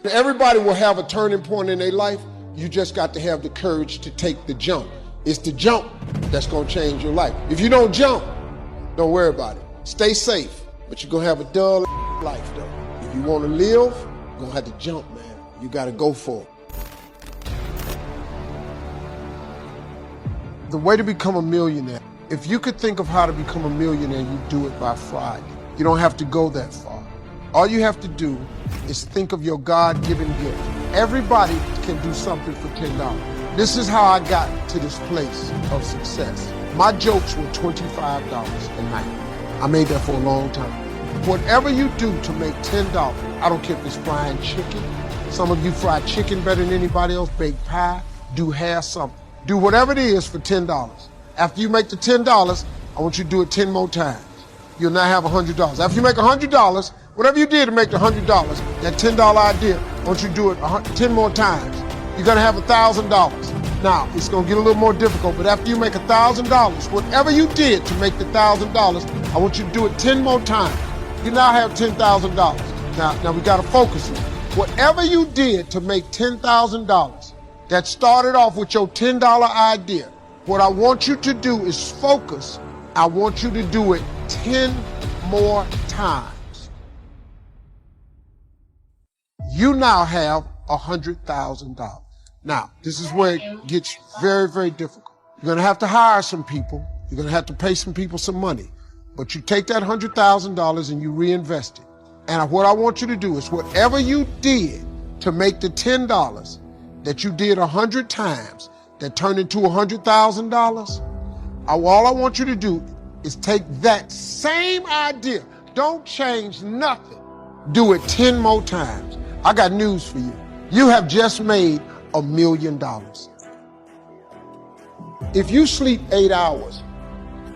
Everybody will have a turning point in their life. You just got to have the courage to take the jump. It's the jump that's going to change your life. If you don't jump, don't worry about it. Stay safe, but you're going to have a dull life, though. If you want to live, you're going to have to jump, man. You got to go for it. The way to become a millionaire, if you could think of how to become a millionaire, you do it by Friday. You don't have to go that far. All you have to do is think of your God-given gift. Everybody can do something for $10. This is how I got to this place of success. My jokes were $25 a night. I made that for a long time. Whatever you do to make $10, I don't care if it's frying chicken. Some of you fry chicken better than anybody else, bake pie, do hair, something. Do whatever it is for $10. After you make the $10, I want you to do it 10 more times. You'll now have $100. After you make $100, whatever you did to make the $100, that $10 idea, I want you to do it 10 more times. You're gonna have $1,000. Now, it's gonna get a little more difficult, but after you make $1,000, whatever you did to make the $1,000, I want you to do it 10 more times. You now have $10,000. Now we gotta focus it. Whatever you did to make $10,000, that started off with your $10 idea, what I want you to do is focus. I want you to do it 10 more times. You now have $100,000. Now, this is where it gets very, very difficult. You're gonna have to hire some people. You're gonna have to pay some people some money. But you take that $100,000 and you reinvest it. And what I want you to do is whatever you did to make the $10 that you did 100 times, that turned into $100,000, all I want you to do is take that same idea. Don't change nothing. Do it 10 more times. I got news for you. You have just made $1 million. If you sleep 8 hours,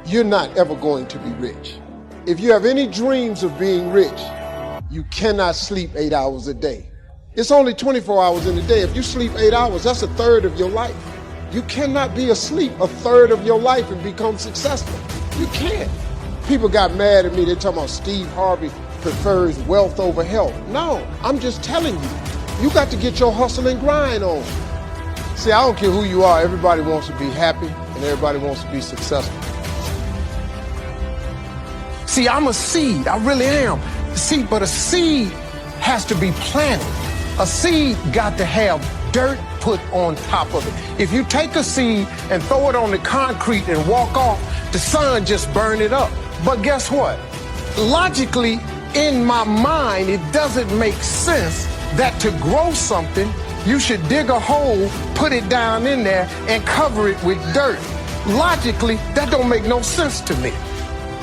you're not ever going to be rich. If you have any dreams of being rich, you cannot sleep 8 hours a day. It's only 24 hours in a day. If you sleep 8 hours, that's a third of your life. You cannot be asleep a third of your life and become successful. You can't. People got mad at me. They're talking about Steve Harvey prefers wealth over health. No, I'm just telling you. You got to get your hustle and grind on. See, I don't care who you are. Everybody wants to be happy and everybody wants to be successful. See, I'm a seed. I really am. See, but a seed has to be planted. A seed got to have dirt put on top of it. If you take a seed and throw it on the concrete and walk off, the sun just burn it up. But guess what? Logically, in my mind, it doesn't make sense that to grow something, you should dig a hole, put it down in there, and cover it with dirt. Logically, that don't make no sense to me.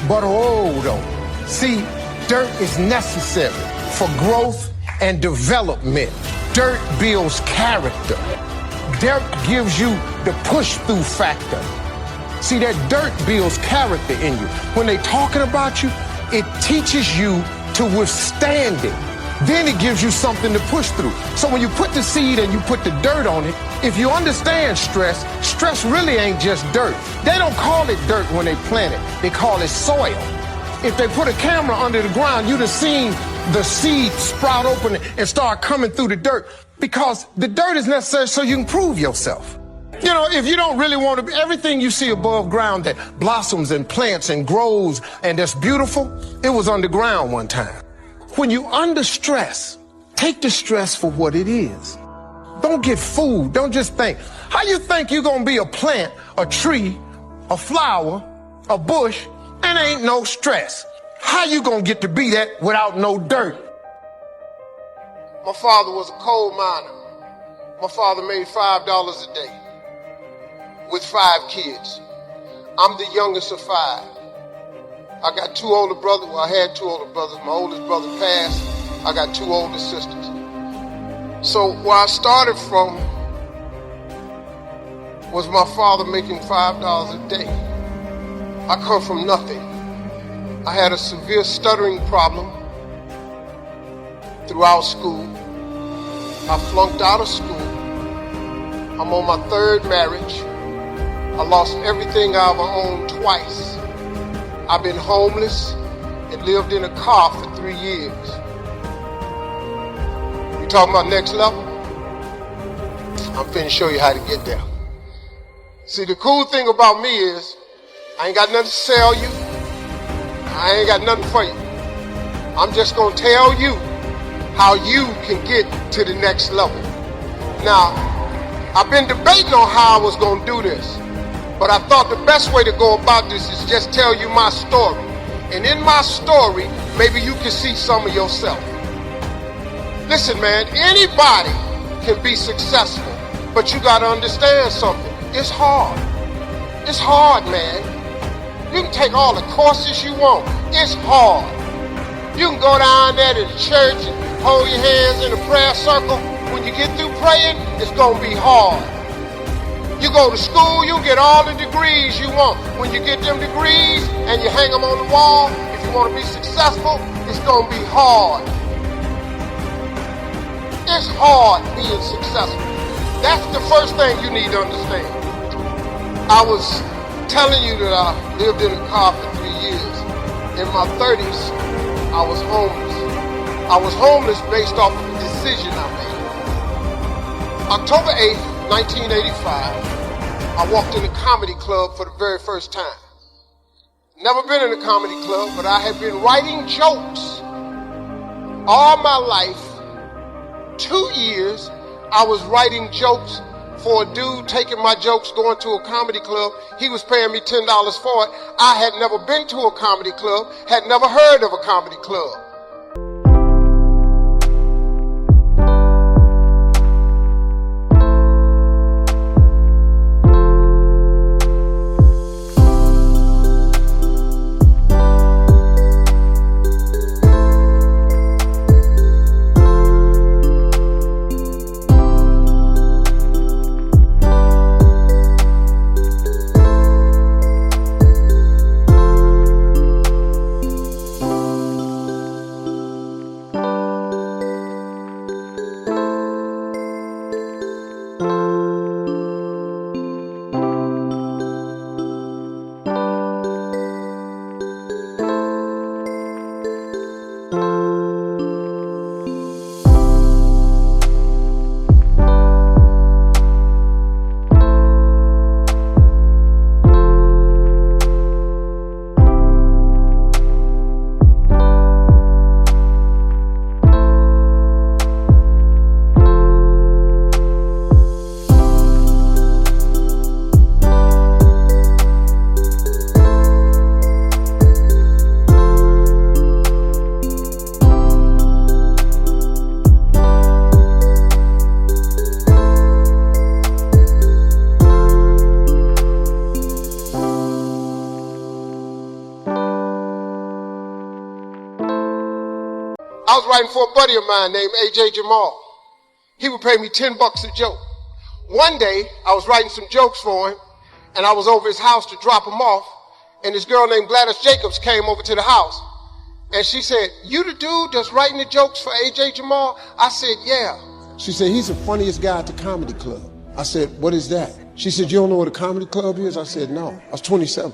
But hold on. See, dirt is necessary for growth and development. Dirt builds character. Dirt gives you the push-through factor. See, that dirt builds character in you. When they're talking about you, it teaches you to withstand it. Then it gives you something to push through. So when you put the seed and you put the dirt on it, if you understand stress, stress really ain't just dirt. They don't call it dirt when they plant it. They call it soil. If they put a camera under the ground, you'd have seen the seed sprout open and start coming through the dirt, because the dirt is necessary so you can prove yourself. You know, if you don't really want to be, everything you see above ground that blossoms and plants and grows and that's beautiful, it was underground one time. When you under stress, take the stress for what it is. Don't get fooled. Don't just think. How you think you're going to be a plant, a tree, a flower, a bush, and ain't no stress? How you going to get to be that without no dirt? My father was a coal miner. My father made $5 a day with 5 kids. I'm the youngest of 5. I got 2 older brothers. Well, I had 2 older brothers. My oldest brother passed. I got 2 older sisters. So where I started from was my father making $5 a day. I come from nothing. I had a severe stuttering problem throughout school. I flunked out of school. I'm on my 3rd marriage. I lost everything I ever owned twice. I've been homeless and lived in a car for 3 years. You talking about next level? I'm finna show you how to get there. See, the cool thing about me is I ain't got nothing to sell you. I ain't got nothing for you. I'm just gonna tell you how you can get to the next level. Now, I've been debating on how I was gonna do this, but I thought the best way to go about this is just tell you my story. And in my story, maybe you can see some of yourself. Listen, man, anybody can be successful, but you gotta understand something. It's hard. It's hard, man. You can take all the courses you want. It's hard. You can go down there to the church and hold your hands in a prayer circle. When you get through praying, it's gonna be hard. You go to school, you get all the degrees you want. When you get them degrees and you hang them on the wall, if you want to be successful, it's gonna be hard. It's hard being successful. That's the first thing you need to understand. I was telling you that I lived in a car for 3 years. In my 30s, I was homeless. I was homeless based off of a decision I made. October 8th, 1985, I walked in a comedy club for the very first time. Never been in a comedy club, but I had been writing jokes all my life. 2 years, I was writing jokes for a dude taking my jokes, going to a comedy club. He was paying me $10 for it. I had never been to a comedy club, had never heard of a comedy club. I was writing for a buddy of mine named A.J. Jamal. He would pay me $10 a joke. One day, I was writing some jokes for him, and I was over his house to drop him off, and this girl named Gladys Jacobs came over to the house, and she said, "You the dude that's writing the jokes for A.J. Jamal?" I said, "Yeah." She said, "He's the funniest guy at the comedy club." I said, "What is that?" She said, "You don't know what a comedy club is?" I said, "No." I was 27.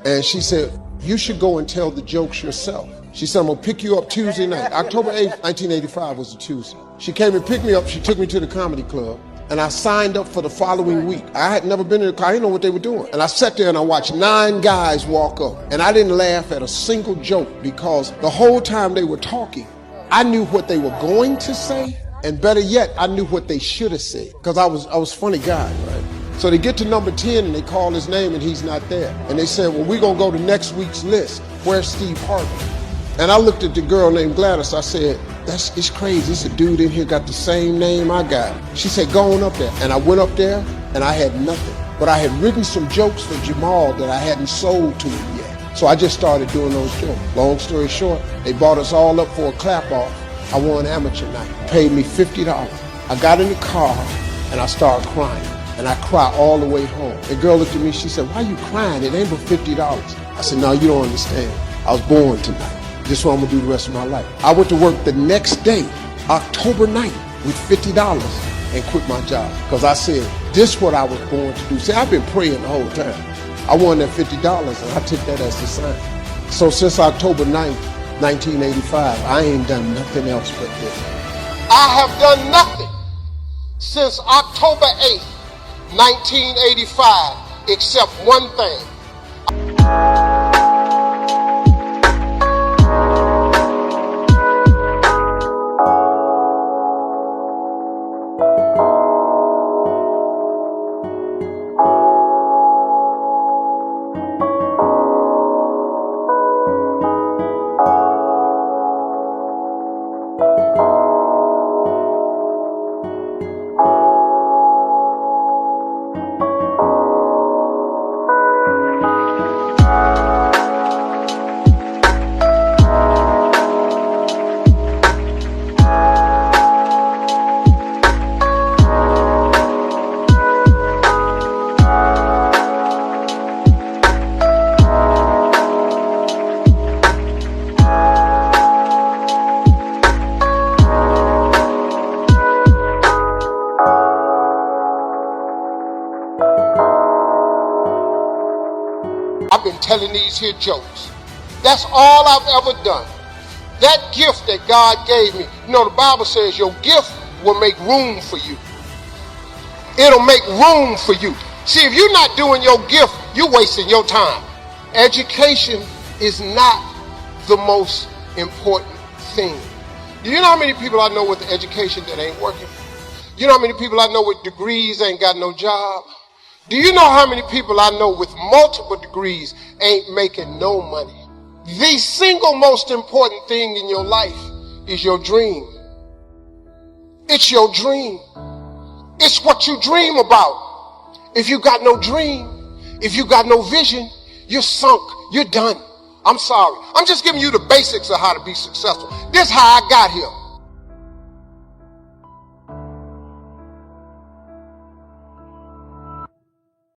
And she said, "You should go and tell the jokes yourself." She said, "I'm gonna pick you up Tuesday night." October 8th, 1985 was a Tuesday. She came and picked me up. She took me to the comedy club, and I signed up for the following week. I had never been in a car. I didn't know what they were doing. And I sat there and I watched 9 guys walk up. And I didn't laugh at a single joke because the whole time they were talking, I knew what they were going to say. And better yet, I knew what they should have said because I was a funny guy, right? So they get to number 10 and they call his name and he's not there. And they said, "Well, we're gonna go to next week's list. Where's Steve Harvey?" And I looked at the girl named Gladys. I said, it's crazy. It's a dude in here got the same name I got. She said, "Go on up there." And I went up there and I had nothing. But I had written some jokes for Jamal that I hadn't sold to him yet. So I just started doing those jokes. Long story short, they brought us all up for a clap off. I won amateur night. Paid me $50. I got in the car and I started crying. And I cried all the way home. The girl looked at me, she said, "Why you crying? It ain't but $50. I said, "No, you don't understand. I was born tonight. This is what I'm gonna do the rest of my life." I went to work the next day, October 9th, with $50 and quit my job. Because I said, this is what I was born to do. See, I've been praying the whole time. I won that $50 and I took that as a sign. So since October 9th, 1985, I ain't done nothing else but this. I have done nothing since October 8th, 1985, except one thing. I've been telling these here jokes. That's all I've ever done. That gift that God gave me, you know, the Bible says your gift will make room for you. It'll make room for you. See, if you're not doing your gift, you're wasting your time. Education is not the most important thing. Do you know how many people I know with education that ain't working? You know how many people I know with degrees ain't got no job? Do you know how many people I know with multiple degrees ain't making no money? The single most important thing in your life is your dream. It's your dream. It's what you dream about. If you got no dream, if you got no vision, you're sunk. You're done. I'm sorry. I'm just giving you the basics of how to be successful. This is how I got here.